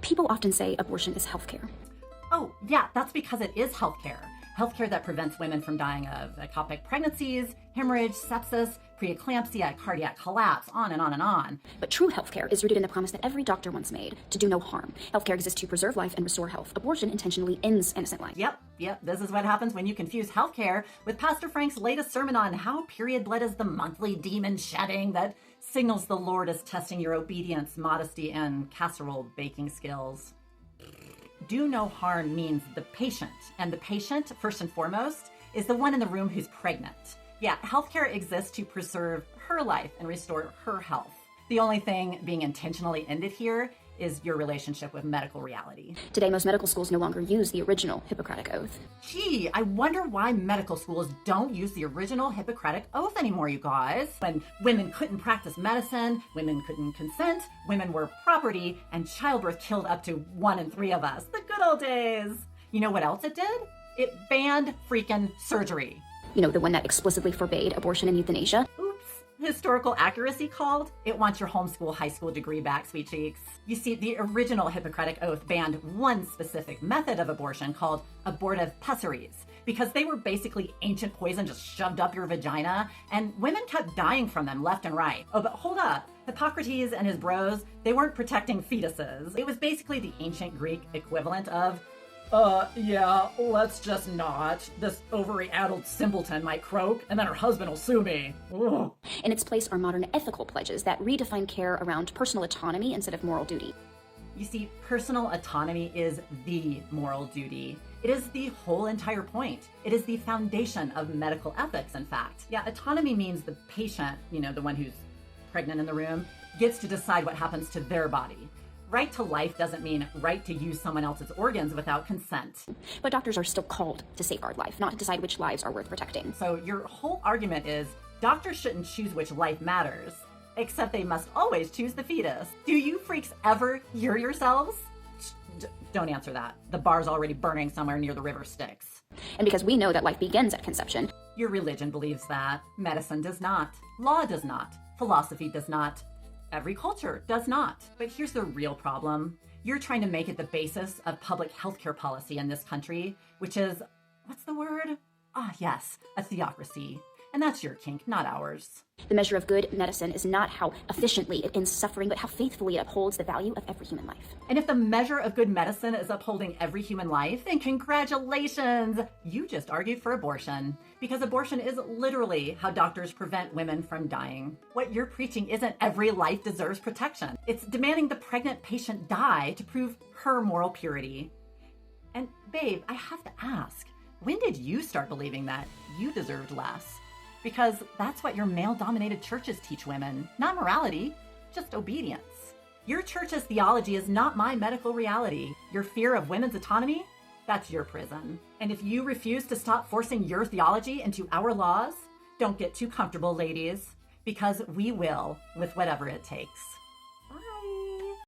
People often say abortion is healthcare. Oh, yeah, that's because it is healthcare. Healthcare that prevents women from dying of ectopic pregnancies, hemorrhage, sepsis, preeclampsia, cardiac collapse, on and on and on. But true healthcare is rooted in the promise that every doctor once made to do no harm. Healthcare exists to preserve life and restore health. Abortion intentionally ends innocent life. Yep. This is what happens when you confuse healthcare with Pastor Frank's latest sermon on how period blood is the monthly demon shedding that signals the Lord is testing your obedience, modesty, and casserole baking skills. Do no harm means the patient, and the patient, first and foremost, is the one in the room who's pregnant. Yeah, healthcare exists to preserve her life and restore her health. The only thing being intentionally ended here is your relationship with medical reality. Today, most medical schools no longer use the original Hippocratic Oath. Gee, I wonder why medical schools don't use the original Hippocratic Oath anymore, you guys. When women couldn't practice medicine, women couldn't consent, women were property, and childbirth killed up to 1 in 3 of us. The good old days. You know what else it did? It banned freaking surgery. You know, the one that explicitly forbade abortion and euthanasia. Historical accuracy called. It wants your homeschool high school degree back, sweet cheeks. You see, the original Hippocratic Oath banned one specific method of abortion called abortive pessaries, because they were basically ancient poison just shoved up your vagina, and women kept dying from them left and right. Oh, but hold up. Hippocrates and his bros, they weren't protecting fetuses. It was basically the ancient Greek equivalent of yeah, let's just not. This ovary-addled simpleton might croak, and then her husband will sue me. Ugh. In its place are modern ethical pledges that redefine care around personal autonomy instead of moral duty. You see, personal autonomy is the moral duty. It is the whole entire point. It is the foundation of medical ethics, in fact. Yeah, autonomy means the patient, the one who's pregnant in the room, gets to decide what happens to their body. Right to life doesn't mean right to use someone else's organs without consent. But doctors are still called to safeguard life, not to decide which lives are worth protecting. So your whole argument is doctors shouldn't choose which life matters, except they must always choose the fetus. Do you freaks ever hear yourselves? Don't answer that. The bar's already burning somewhere near the river Styx. And because we know that life begins at conception. Your religion believes that. Medicine does not. Law does not. Philosophy does not. Every culture does not. But here's the real problem. You're trying to make it the basis of public healthcare policy in this country, which is, what's the word? Yes, a theocracy. And that's your kink, not ours. The measure of good medicine is not how efficiently it ends suffering, but how faithfully it upholds the value of every human life. And if the measure of good medicine is upholding every human life, then congratulations! You just argued for abortion. Because abortion is literally how doctors prevent women from dying. What you're preaching isn't every life deserves protection. It's demanding the pregnant patient die to prove her moral purity. And babe, I have to ask, when did you start believing that you deserved less? Because that's what your male-dominated churches teach women. Not morality, just obedience. Your church's theology is not my medical reality. Your fear of women's autonomy? That's your prison. And if you refuse to stop forcing your theology into our laws, don't get too comfortable, ladies, because we will with whatever it takes.